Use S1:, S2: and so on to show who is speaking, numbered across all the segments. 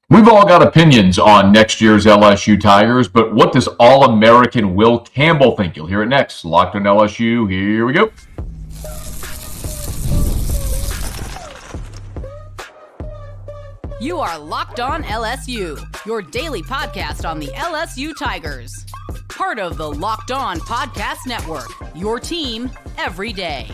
S1: We've all got opinions on next year's LSU Tigers, but what does All-American Will Campbell think? You'll hear it next. Locked on LSU. Here we go.
S2: You are Locked On LSU, your daily podcast on the LSU Tigers. Part of the Locked On Podcast Network, your team every day.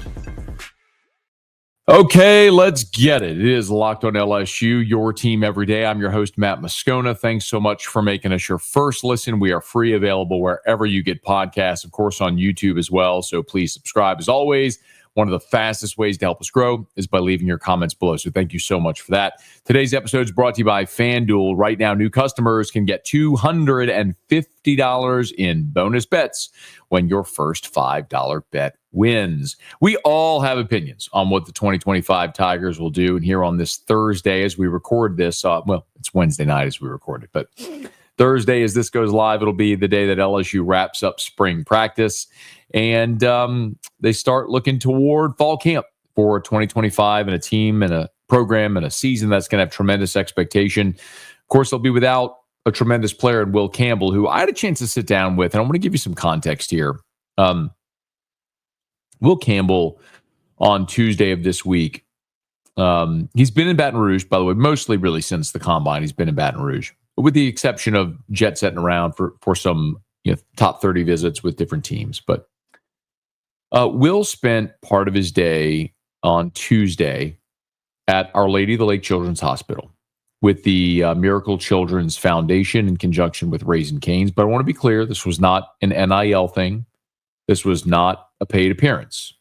S1: Okay, let's get it. It is Locked On LSU, your team every day. I'm your host, Matt Moscona. Thanks so much for making us your first listen. We are free, available wherever you get podcasts, of course, on YouTube as well. So please subscribe. As always, one of the fastest ways to help us grow is by leaving your comments below. So thank you so much for that. Today's episode is brought to you by FanDuel. Right now, new customers can get $250 in bonus bets when your first $5 bet wins. We all have opinions on what the 2025 Tigers will do. And here on this Thursday, as we record this, it's Wednesday night as we record it, but Thursday, as this goes live, it'll be the day that LSU wraps up spring practice. And they start looking toward fall camp for 2025 and a team and a program and a season that's going to have tremendous expectation. Of course, they'll be without a tremendous player in Will Campbell, who I had a chance to sit down with. And I want to give you some context here. Will Campbell, on Tuesday of this week, he's been in Baton Rouge, by the way, mostly really since the Combine. He's been in Baton Rouge, with the exception of jet setting around for some top 30 visits with different teams. But Will spent part of his day on Tuesday at Our Lady of the Lake Children's Hospital with the Miracle Children's Foundation in conjunction with Raising Cane's. But I want to be clear, this was not an NIL thing. This was not a paid appearance.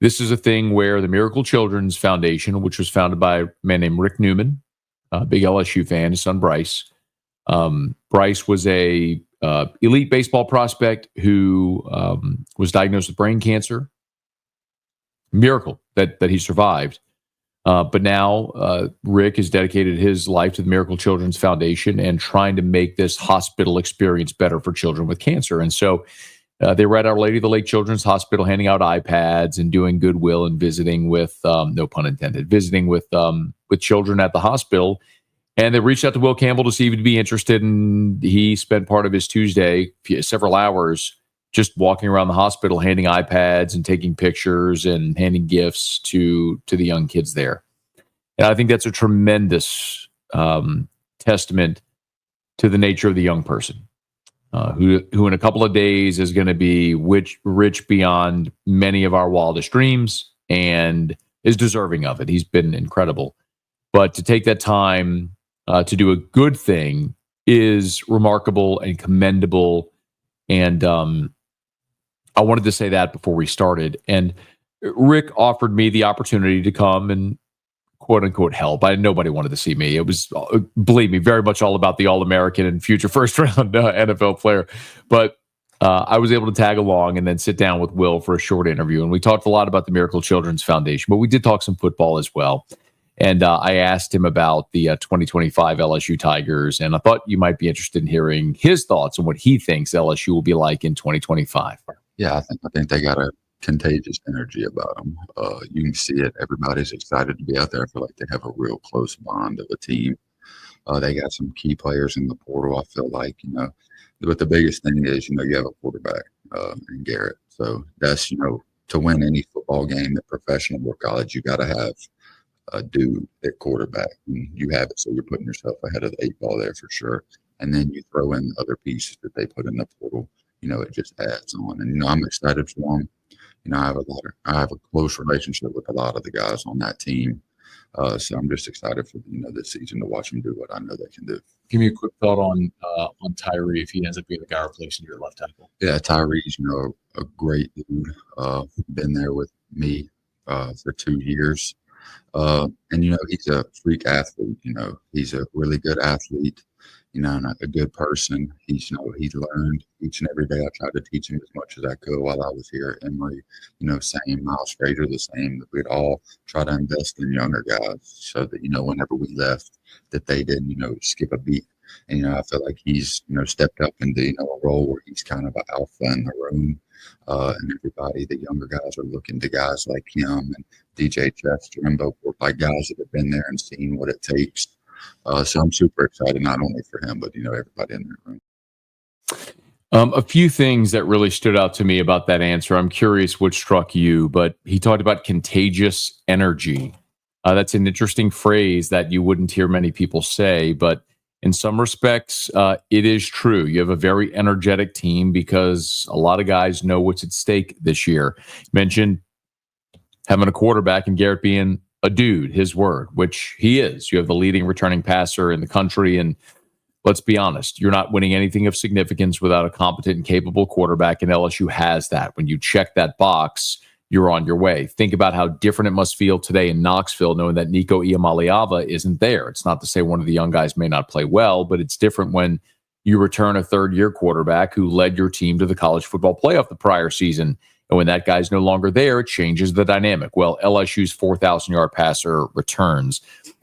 S1: This is a thing where the Miracle Children's Foundation, which was founded by a man named Rick Newman, a big LSU fan, his son Bryce. Bryce was a elite baseball prospect who was diagnosed with brain cancer. Miracle that he survived. But now Rick has dedicated his life to the Miracle Children's Foundation and trying to make this hospital experience better for children with cancer. And so they were at Our Lady of the Lake Children's Hospital handing out iPads and doing goodwill and visiting with, no pun intended, visiting with children at the hospital. And they reached out to Will Campbell to see if he'd be interested. And he spent part of his Tuesday, several hours, just walking around the hospital, handing iPads and taking pictures and handing gifts to the young kids there. And I think that's a tremendous testament to the nature of the young person, who in a couple of days is going to be rich beyond many of our wildest dreams and is deserving of it. He's been incredible. But to take that time to do a good thing is remarkable and commendable. And I wanted to say that before we started. And Rick offered me the opportunity to come and quote unquote help. Nobody wanted to see me. It was, believe me, very much all about the All-American and future first round NFL player. But I was able to tag along and then sit down with Will for a short interview. And we talked a lot about the Miracle Children's Foundation, but we did talk some football as well. And I asked him about the 2025 LSU Tigers, and I thought you might be interested in hearing his thoughts on what he thinks LSU will be like in 2025.
S3: Yeah, I think they got a contagious energy about them. You can see it. Everybody's excited to be out there. I feel like they have a real close bond of a team. They got some key players in the portal, I feel like, but the biggest thing is, you have a quarterback in Garrett. So that's, to win any football game at professional or college, you got to have a dude at quarterback. And you have it, so you're putting yourself ahead of the 8 ball there for sure. And then you throw in the other pieces that they put in the portal. It just adds on. And I'm excited for them. I have a close relationship with a lot of the guys on that team. So I'm just excited for this season to watch them do what I know they can do.
S1: Give me a quick thought on Tyree if he ends up being the guy replacing your left tackle.
S3: Yeah, Tyree's a great dude. Been there with me for 2 years. And he's a freak athlete. He's a really good athlete. And a good person. He learned each and every day. I tried to teach him as much as I could while I was here at Emory. Same, Miles Frazier, the same. We'd all try to invest in younger guys so that, whenever we left, that they didn't, skip a beat. And, I feel like he's, stepped up into, a role where he's kind of an alpha in the room. And everybody, the younger guys are looking to guys like him and DJ Chester and Beauport, like guys that have been there and seen what it takes So I'm super excited, not only for him, but, everybody in the room.
S1: A few things that really stood out to me about that answer. I'm curious what struck you, but he talked about contagious energy. That's an interesting phrase that you wouldn't hear many people say, but in some respects, it is true. You have a very energetic team because a lot of guys know what's at stake this year. You mentioned having a quarterback and Garrett being a dude, his word, which he is. You have the leading returning passer in the country, and let's be honest, you're not winning anything of significance without a competent and capable quarterback, and LSU has that. When you check that box, you're on your way. Think about how different it must feel today in Knoxville, knowing that Nico Iamaleava isn't there. It's not to say one of the young guys may not play well, but it's different when you return a third-year quarterback who led your team to the college football playoff the prior season. And when that guy's no longer there, it changes the dynamic. Well, LSU's 4,000-yard passer returns.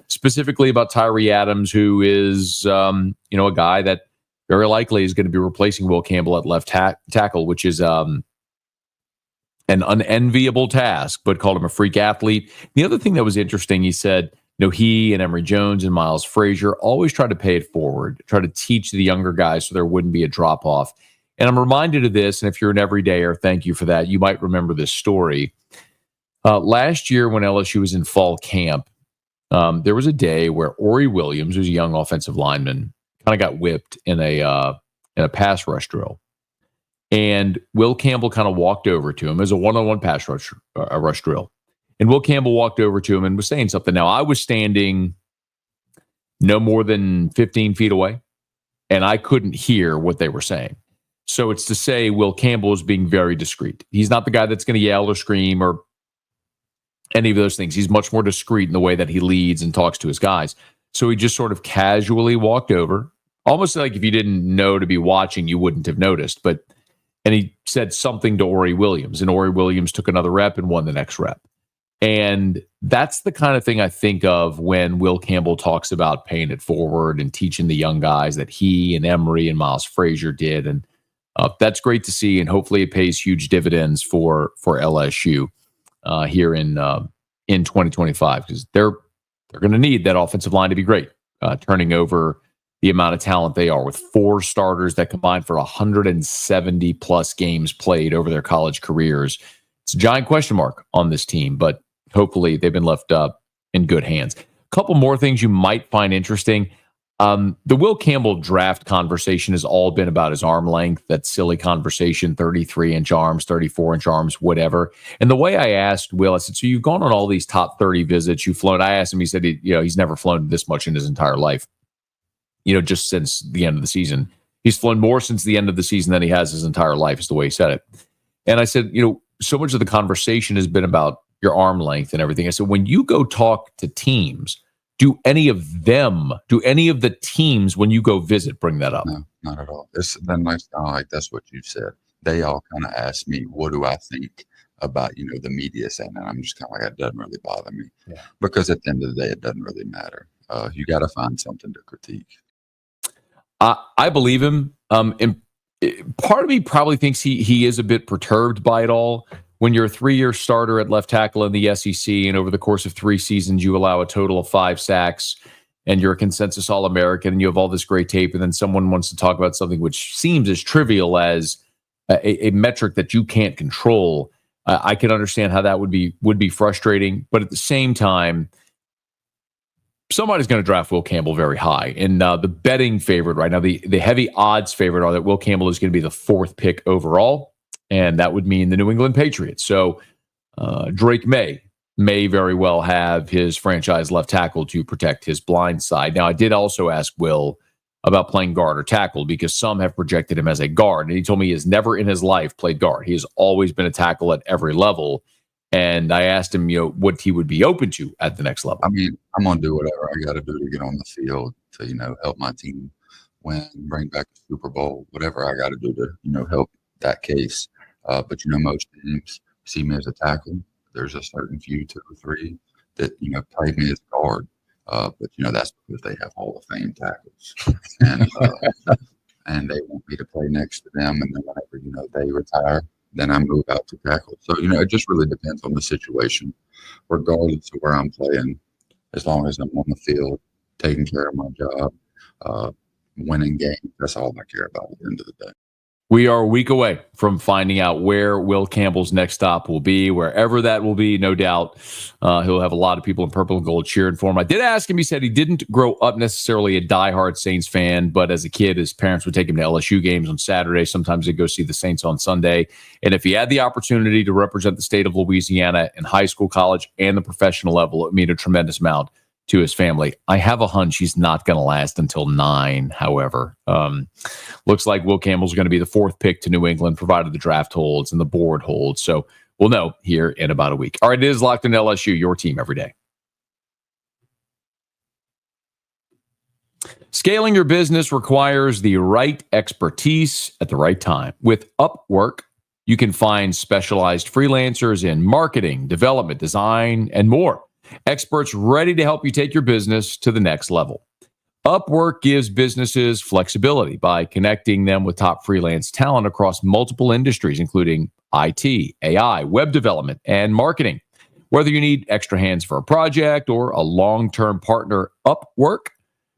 S1: Specifically about Tyree Adams, who is, a guy that very likely is going to be replacing Will Campbell at left tackle, which is an unenviable task, but called him a freak athlete. The other thing that was interesting, he said, he and Emery Jones and Miles Frazier always try to pay it forward, try to teach the younger guys so there wouldn't be a drop-off. And I'm reminded of this, and if you're an everydayer, thank you for that. You might remember this story. Last year when LSU was in fall camp, there was a day where Ori Williams, who's a young offensive lineman, kind of got whipped in a pass rush drill. And Will Campbell kind of walked over to him as a one-on-one pass rush drill. And Will Campbell walked over to him and was saying something. Now, I was standing no more than 15 feet away, and I couldn't hear what they were saying. So it's to say Will Campbell is being very discreet. He's not the guy that's going to yell or scream or any of those things. He's much more discreet in the way that he leads and talks to his guys. So he just sort of casually walked over, almost like if you didn't know to be watching, you wouldn't have noticed. And he said something to Ori Williams, and Ori Williams took another rep and won the next rep. And that's the kind of thing I think of when Will Campbell talks about paying it forward and teaching the young guys that he and Emery and Miles Frazier did. And that's great to see, and hopefully it pays huge dividends for LSU here in 2025, because they're going to need that offensive line to be great, turning over the amount of talent they are, with 4 starters that combine for 170 plus games played over their college careers. It's a giant question mark on this team, but hopefully they've been left up in good hands. A couple more things you might find interesting. The Will Campbell draft conversation has all been about his arm length, that silly conversation, 33-inch arms, 34-inch arms, whatever. And the way I asked Will, I said, so you've gone on all these top 30 visits, you've flown. I asked him, he said, he's never flown this much in his entire life, just since the end of the season. He's flown more since the end of the season than he has his entire life, is the way he said it. And I said, so much of the conversation has been about your arm length and everything. I said, when you go talk to teams, do any of the teams, when you go visit, bring that up?
S3: No, not at all. It's then like that's what you said. They all kind of ask me, what do I think about, the media saying that? I'm just kind of like, it doesn't really bother me. Yeah. Because at the end of the day, it doesn't really matter. You got to find something to critique.
S1: I believe him. And part of me probably thinks he is a bit perturbed by it all. When you're a 3-year starter at left tackle in the SEC, and over the course of 3 seasons, you allow a total of 5 sacks, and you're a consensus All-American, and you have all this great tape, and then someone wants to talk about something which seems as trivial as a metric that you can't control, I can understand how that would be frustrating. But at the same time, somebody's going to draft Will Campbell very high. And the betting favorite right now, the heavy odds favorite, are that Will Campbell is going to be the 4th pick overall. And that would mean the New England Patriots. So Drake may very well have his franchise left tackle to protect his blind side. Now, I did also ask Will about playing guard or tackle, because some have projected him as a guard. And he told me he has never in his life played guard. He has always been a tackle at every level. And I asked him, what he would be open to at the next level.
S3: I mean, I'm going to do whatever I got to do to get on the field to, help my team win, bring back the Super Bowl, whatever I got to do to, help that case. But, most teams see me as a tackle. There's a certain few, 2 or 3, that, play me as a guard. But, that's because they have Hall of Fame tackles. And they want me to play next to them. And then whenever, they retire, then I move out to tackle. So, it just really depends on the situation, regardless of where I'm playing. As long as I'm on the field, taking care of my job, winning games. That's all I care about at the end of the day.
S1: We are a week away from finding out where Will Campbell's next stop will be, wherever that will be. No doubt he'll have a lot of people in purple and gold cheering for him. I did ask him. He said he didn't grow up necessarily a diehard Saints fan, but as a kid, his parents would take him to LSU games on Saturday. Sometimes they'd go see the Saints on Sunday. And if he had the opportunity to represent the state of Louisiana in high school, college, and the professional level, it would mean a tremendous amount to his family. I have a hunch he's not going to last until 9, however. Looks like Will Campbell's going to be the 4th pick to New England, provided the draft holds and the board holds. So we'll know here in about a week. All right, it is Locked On LSU, your team every day. Scaling your business requires the right expertise at the right time. With Upwork, you can find specialized freelancers in marketing, development, design, and more. Experts ready to help you take your business to the next level. Upwork gives businesses flexibility by connecting them with top freelance talent across multiple industries, including IT, AI, web development, and marketing. Whether you need extra hands for a project or a long-term partner, Upwork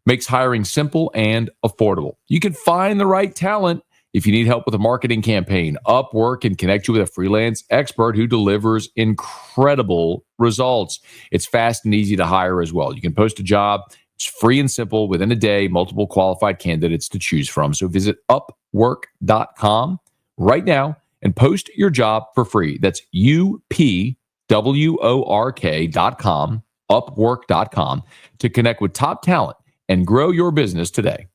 S1: makes hiring simple and affordable. You can find the right talent. If you need help with a marketing campaign, Upwork can connect you with a freelance expert who delivers incredible results. It's fast and easy to hire as well. You can post a job. It's free and simple. Within a day, multiple qualified candidates to choose from. So visit Upwork.com right now and post your job for free. That's UPWORK.com, Upwork.com, to connect with top talent and grow your business today.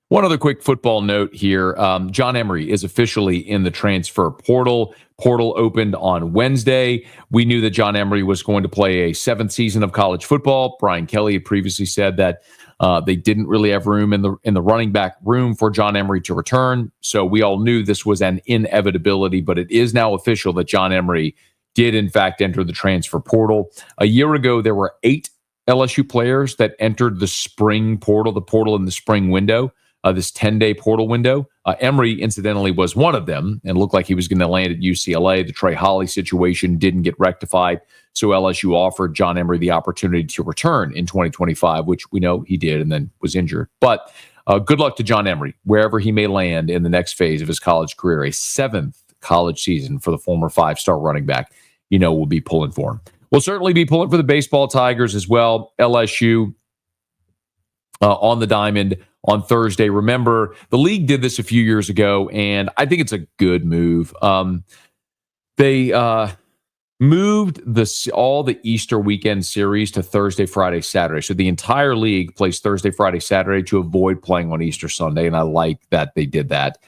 S1: One other quick football note here. John Emery is officially in the transfer portal. Portal opened on Wednesday. We knew that John Emery was going to play a 7th season of college football. Brian Kelly had previously said that they didn't really have room in the running back room for John Emery to return. So we all knew this was an inevitability, but it is now official that John Emery did, in fact, enter the transfer portal. A year ago, there were 8 LSU players that entered the spring portal, the portal in the spring window. This 10-day portal window. Emery, incidentally, was one of them and looked like he was going to land at UCLA. The Trey Holly situation didn't get rectified, so LSU offered John Emery the opportunity to return in 2025, which we know he did and then was injured. But good luck to John Emery, wherever he may land in the next phase of his college career. A 7th college season for the former 5-star running back, we'll be pulling for him. We'll certainly be pulling for the baseball Tigers as well. LSU on the diamond on Thursday. Remember, the league did this a few years ago, and I think it's a good move. They moved all the Easter weekend series to Thursday, Friday, Saturday. So the entire league plays Thursday, Friday, Saturday to avoid playing on Easter Sunday, and I like that they did that.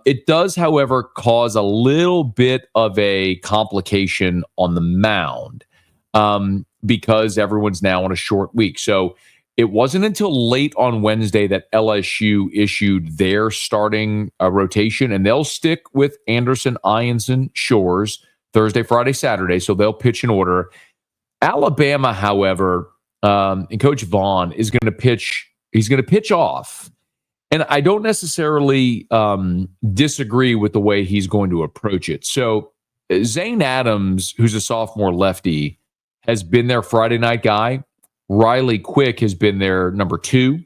S1: It does, however, cause a little bit of a complication on the mound because everyone's now on a short week. So it wasn't until late on Wednesday that LSU issued their starting rotation, and they'll stick with Anderson, Ianson, Shores, Thursday, Friday, Saturday, so they'll pitch in order. Alabama, however, and Coach Vaughn is going to pitch. He's going to pitch off, and I don't necessarily disagree with the way he's going to approach it. So Zane Adams, who's a sophomore lefty, has been their Friday night guy. Riley Quick has been their number 2.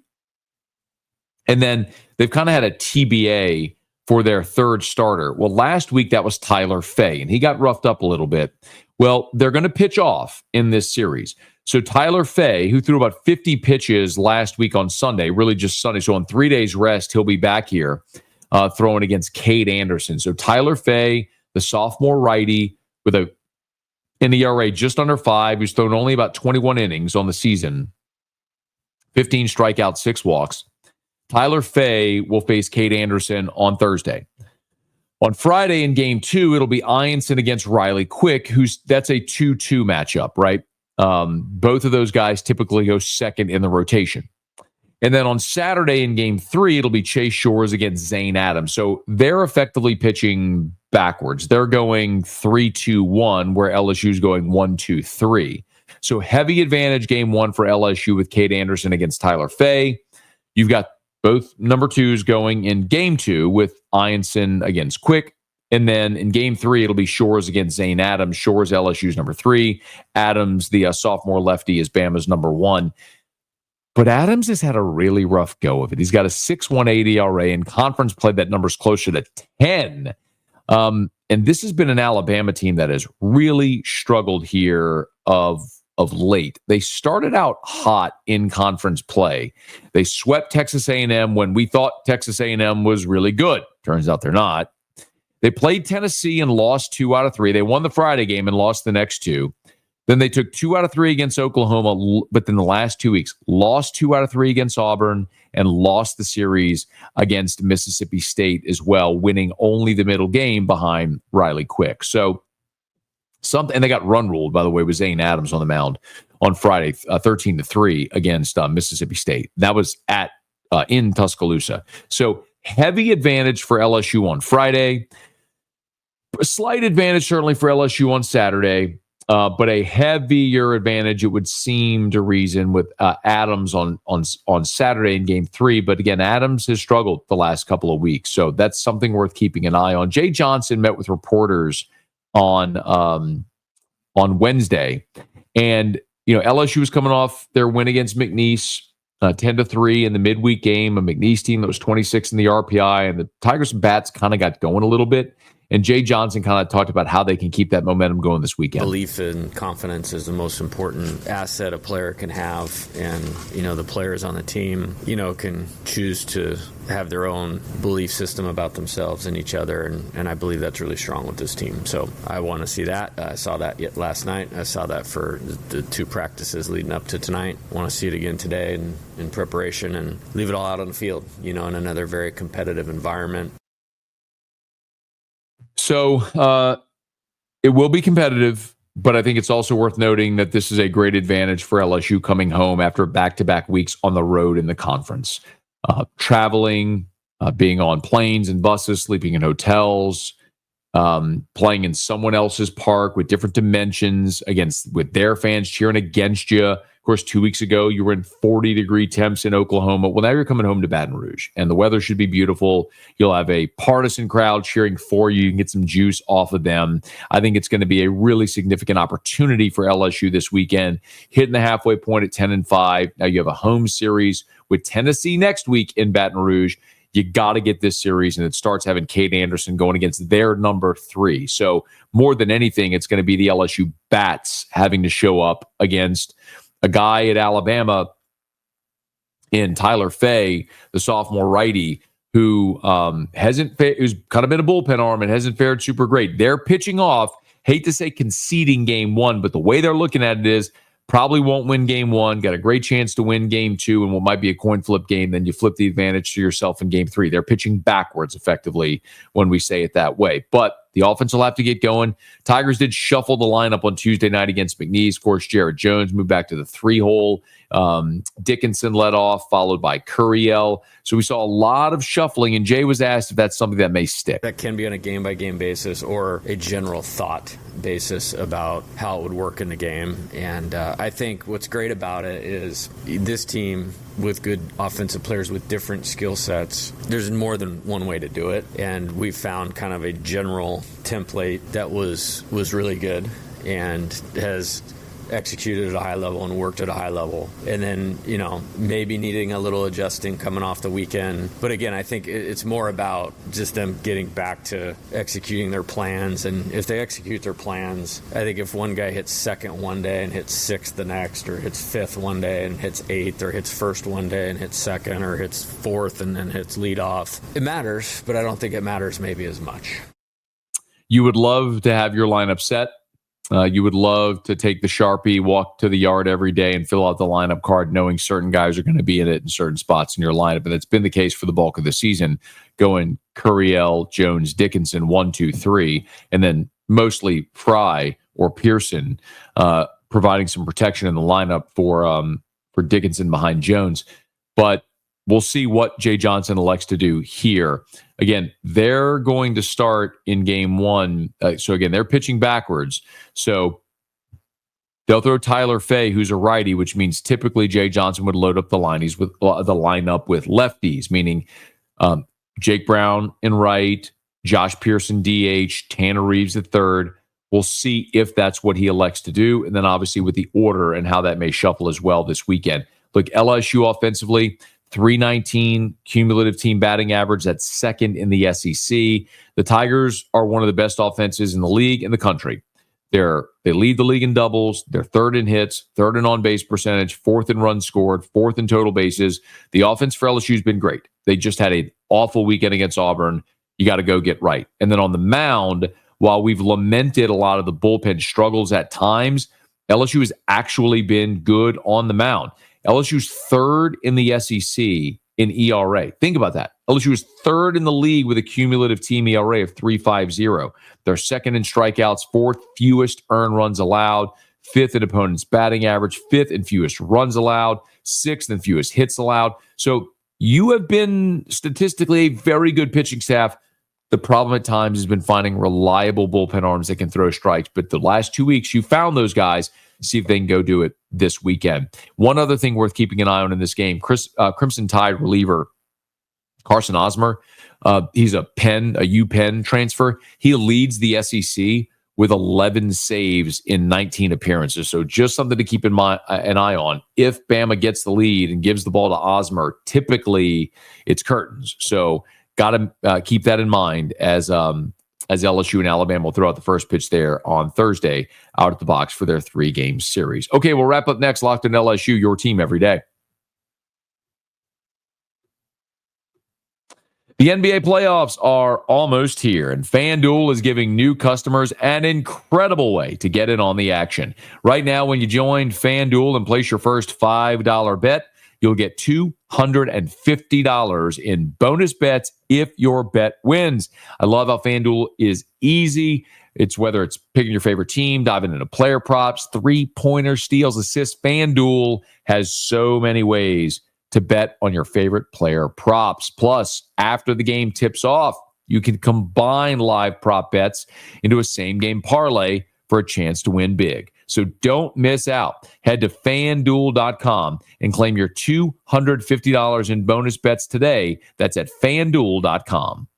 S1: And then they've kind of had a TBA for their 3rd starter. Well, last week that was Tyler Fay, and he got roughed up a little bit. Well, they're going to pitch off in this series. So Tyler Fay, who threw about 50 pitches last week on Sunday, really just Sunday. So on 3 days rest, he'll be back here throwing against Cade Anderson. So Tyler Fay, the sophomore righty with an ERA just under 5, who's thrown only about 21 innings on the season, 15 strikeouts, 6 walks. Tyler Fay will face Cade Anderson on Thursday. On Friday in game 2, it'll be Ianson against Riley Quick, that's a 2-2 matchup, right? Both of those guys typically go second in the rotation. And then on Saturday in game 3, it'll be Chase Shores against Zane Adams. So they're effectively pitching backwards. They're going 3-2-1, where LSU's going 1-2-3. So heavy advantage game 1 for LSU with Cade Anderson against Tyler Fay. You've got both number 2s going in game 2 with Ianson against Quick And then in game 3, it'll be Shores against Zane Adams. Shores, LSU's number 3. Adams, the sophomore lefty, is Bama's number 1. But Adams has had a really rough go of it. He's got a 6.18 ERA. In conference play, that number's closer to 10. And this has been an Alabama team that has really struggled here of late. They started out hot in conference play. They swept Texas A&M when we thought Texas A&M was really good. Turns out they're not. They played Tennessee and lost 2 out of 3. They won the Friday game and lost the next 2. Then they took 2 out of 3 against Oklahoma, but then the last 2 weeks, lost 2 out of 3 against Auburn and lost the series against Mississippi State as well, winning only the middle game behind Riley Quick. So and they got run ruled, by the way, with Zane Adams on the mound on Friday, 13-3 against Mississippi State. That was in Tuscaloosa. So heavy advantage for LSU on Friday. A slight advantage certainly for LSU on Saturday. But a heavier advantage, it would seem to reason, with Adams on Saturday in game 3. But again, Adams has struggled the last couple of weeks. So that's something worth keeping an eye on. Jay Johnson met with reporters on Wednesday. And, LSU was coming off their win against McNeese, 10-3 in the midweek game, a McNeese team that was 26 in the RPI. And the Tigers and Bats kind of got going a little bit. And Jay Johnson kind of talked about how they can keep that momentum going this weekend.
S4: Belief and confidence is the most important asset a player can have. And, the players on the team, can choose to have their own belief system about themselves and each other. And I believe that's really strong with this team. So I want to see that. I saw that last night. I saw that for the 2 practices leading up to tonight. I want to see it again today in preparation and leave it all out on the field, in another very competitive environment.
S1: So it will be competitive, but I think it's also worth noting that this is a great advantage for LSU coming home after back-to-back weeks on the road in the conference. Traveling, being on planes and buses, sleeping in hotels, playing in someone else's park with different dimensions with their fans cheering against you. Of course, 2 weeks ago, you were in 40-degree temps in Oklahoma. Well, now you're coming home to Baton Rouge, and the weather should be beautiful. You'll have a partisan crowd cheering for you. You can get some juice off of them. I think it's going to be a really significant opportunity for LSU this weekend, hitting the halfway point at 10-5. Now you have a home series with Tennessee next week in Baton Rouge. You got to get this series, and it starts having Cade Anderson going against their number 3. So more than anything, it's going to be the LSU Bats having to show up against a guy at Alabama in Tyler Fay, the sophomore righty, who who's kind of been a bullpen arm and hasn't fared super great. They're pitching off, hate to say conceding game 1, but the way they're looking at it is probably won't win game 1, got a great chance to win game 2, and what might be a coin flip game, then you flip the advantage to yourself in game 3. They're pitching backwards effectively when we say it that way. But the offense will have to get going. Tigers did shuffle the lineup on Tuesday night against McNeese. Of course, Jarrett Jones moved back to the 3-hole. Dickinson led off, followed by Curiel. So we saw a lot of shuffling, and Jay was asked if that's something that may stick.
S4: That can be on a game-by-game basis or a general thought basis about how it would work in the game. And I think what's great about it is this team with good offensive players with different skill sets, there's more than one way to do it. And we found kind of a general template that was really good and has executed at a high level and worked at a high level. And then, maybe needing a little adjusting coming off the weekend. But again, I think it's more about just them getting back to executing their plans. And if they execute their plans, I think if one guy hits second one day and hits sixth the next, or hits fifth one day and hits eighth, or hits first one day and hits second, or hits fourth and then hits leadoff, it matters, but I don't think it matters maybe as much.
S1: You would love to have your lineup set. You would love to take the Sharpie, walk to the yard every day and fill out the lineup card knowing certain guys are going to be in it in certain spots in your lineup. And that's been the case for the bulk of the season, going Curiel, Jones, Dickinson, 1, 2, 3, and then mostly Fry or Pearson providing some protection in the lineup for Dickinson behind Jones. But we'll see what Jay Johnson elects to do here. Again, they're going to start in game 1. So again, they're pitching backwards. So they'll throw Tyler Fay, who's a righty, which means typically Jay Johnson would load up the lineup with lefties, meaning Jake Brown in right, Josh Pearson DH, Tanner Reeves at third. We'll see if that's what he elects to do. And then obviously with the order and how that may shuffle as well this weekend. Look, LSU offensively, 319 cumulative team batting average. That's second in the SEC. The Tigers are one of the best offenses in the league, in the country. They lead the league in doubles. They're third in hits, third in on-base percentage, fourth in runs scored, fourth in total bases. The offense for LSU has been great. They just had an awful weekend against Auburn. You got to go get right. And then on the mound, while we've lamented a lot of the bullpen struggles at times, LSU has actually been good on the mound. LSU's third in the SEC in ERA. Think about that. LSU is third in the league with a cumulative team ERA of 3.50. They're second in strikeouts, fourth fewest earned runs allowed, fifth in opponent's batting average, fifth in fewest runs allowed, sixth in fewest hits allowed. So you have been statistically a very good pitching staff. The problem at times has been finding reliable bullpen arms that can throw strikes. But the last 2 weeks, you found those guys. See if they can go do it this weekend. One other thing worth keeping an eye on in this game, Crimson Tide reliever Carson Osmer. He's a UPenn transfer. He leads the SEC with 11 saves in 19 appearances. So just something to keep an eye on. If Bama gets the lead and gives the ball to Osmer, typically it's curtains. So got to keep that in mind as LSU and Alabama will throw out the first pitch there on Thursday out at the box for their 3-game series. Okay, we'll wrap up next. Locked in LSU, your team every day. The NBA playoffs are almost here, and FanDuel is giving new customers an incredible way to get in on the action. Right now, when you join FanDuel and place your first $5 bet, you'll get $250 in bonus bets if your bet wins. I love how FanDuel is easy. It's whether it's picking your favorite team, diving into player props, three-pointer steals, assists. FanDuel has so many ways to bet on your favorite player props. Plus, after the game tips off, you can combine live prop bets into a same-game parlay for a chance to win big. So don't miss out. Head to FanDuel.com and claim your $250 in bonus bets today. That's at FanDuel.com.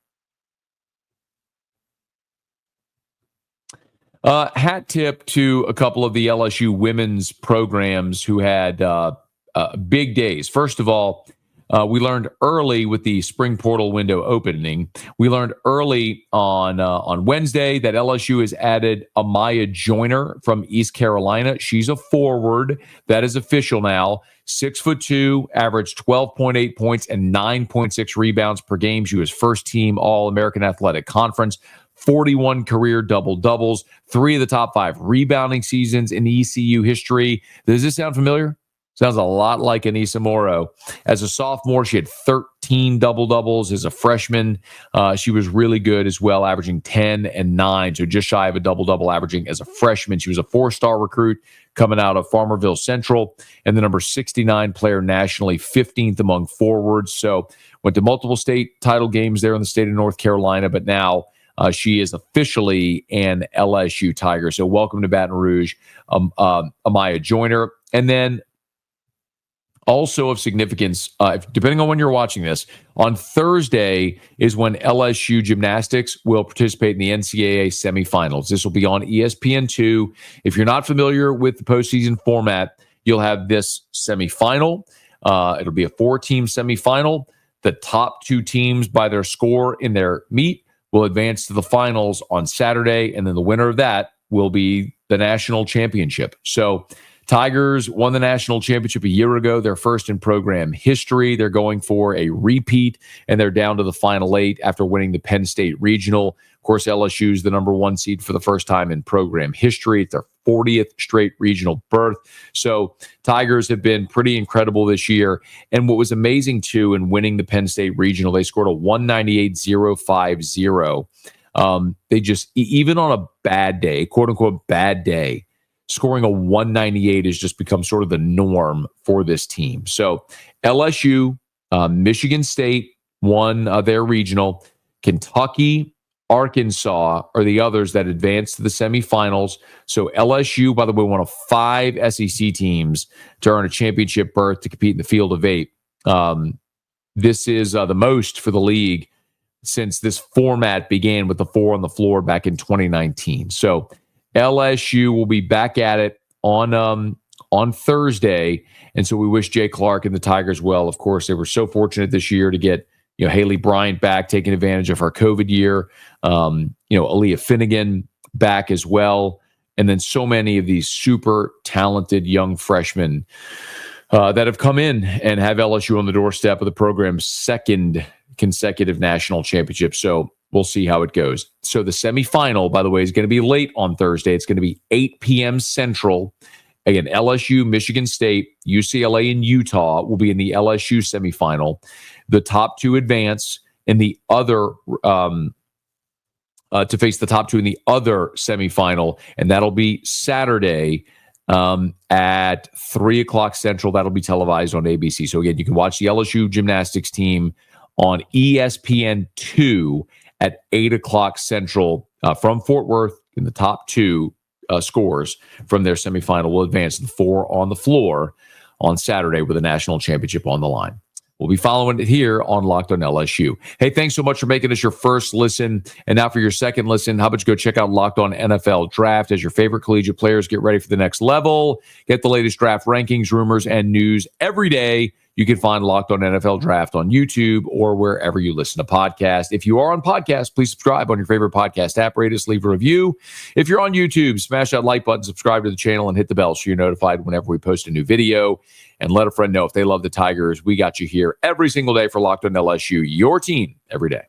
S1: Hat tip to a couple of the LSU women's programs who had big days. First of all, we learned early with the spring portal window opening. We learned early on Wednesday that LSU has added Amaya Joyner from East Carolina. She's a forward. That is official now. 6'2", averaged 12.8 points and 9.6 rebounds per game. She was first team All-American Athletic Conference. 41 career double-doubles. 3 of the top 5 rebounding seasons in ECU history. Does this sound familiar? Sounds a lot like Anissa Morrow. As a sophomore, she had 13 double-doubles. As a freshman, she was really good as well, averaging 10 and 9, so just shy of a double-double averaging as a freshman. She was a 4-star recruit coming out of Farmerville Central and the number 69 player nationally, 15th among forwards. So went to multiple state title games there in the state of North Carolina, but now she is officially an LSU Tiger. So welcome to Baton Rouge, Amaya Joyner. And then also of significance, depending on when you're watching this, on Thursday is when LSU gymnastics will participate in the NCAA semifinals. This will be on ESPN2. If you're not familiar with the postseason format, you'll have this semifinal. It'll be a 4-team semifinal. The top 2 teams by their score in their meet will advance to the finals on Saturday, and then the winner of that will be the national championship. So Tigers won the national championship a year ago, their first in program history. They're going for a repeat, and they're down to the Final 8 after winning the Penn State Regional. Of course, LSU is the number 1 seed for the first time in program history. It's their 40th straight regional berth. So Tigers have been pretty incredible this year. And what was amazing, too, in winning the Penn State Regional, they scored a 198.050. They just, even on a bad day, quote-unquote bad day, scoring a 198 has just become sort of the norm for this team. So LSU, Michigan State won their regional. Kentucky, Arkansas are the others that advanced to the semifinals. So LSU, by the way, one of 5 SEC teams to earn a championship berth to compete in the field of 8. This is the most for the league since this format began with the 4 on the floor back in 2019. So LSU will be back at it on Thursday. And so we wish Jay Clark and the Tigers well. Of course, they were so fortunate this year to get Haley Bryant back, taking advantage of her COVID year. Aaliyah Finnegan back as well. And then so many of these super talented young freshmen that have come in and have LSU on the doorstep of the program's second consecutive national championship. So we'll see how it goes. So the semifinal, by the way, is going to be late on Thursday. It's going to be 8 p.m. Central. Again, LSU, Michigan State, UCLA, and Utah will be in the LSU semifinal. The top 2 advance in the other to face the top 2 in the other semifinal, and that'll be Saturday at 3 o'clock Central. That'll be televised on ABC. So again, you can watch the LSU gymnastics team on ESPN2 at 8 o'clock Central from Fort Worth. In the top 2 scores from their semifinal will advance to the 4 on the floor on Saturday with a national championship on the line. We'll be following it here on Locked on LSU. Hey, thanks so much for making us your first listen. And now for your second listen, how about you go check out Locked on NFL Draft as your favorite collegiate players get ready for the next level. Get the latest draft rankings, rumors, and news every day. You can find Locked on NFL Draft on YouTube or wherever you listen to podcasts. If you are on podcasts, please subscribe on your favorite podcast app. Rate us, leave a review. If you're on YouTube, smash that like button, subscribe to the channel, and hit the bell so you're notified whenever we post a new video. And let a friend know if they love the Tigers. We got you here every single day for Locked on LSU, your team every day.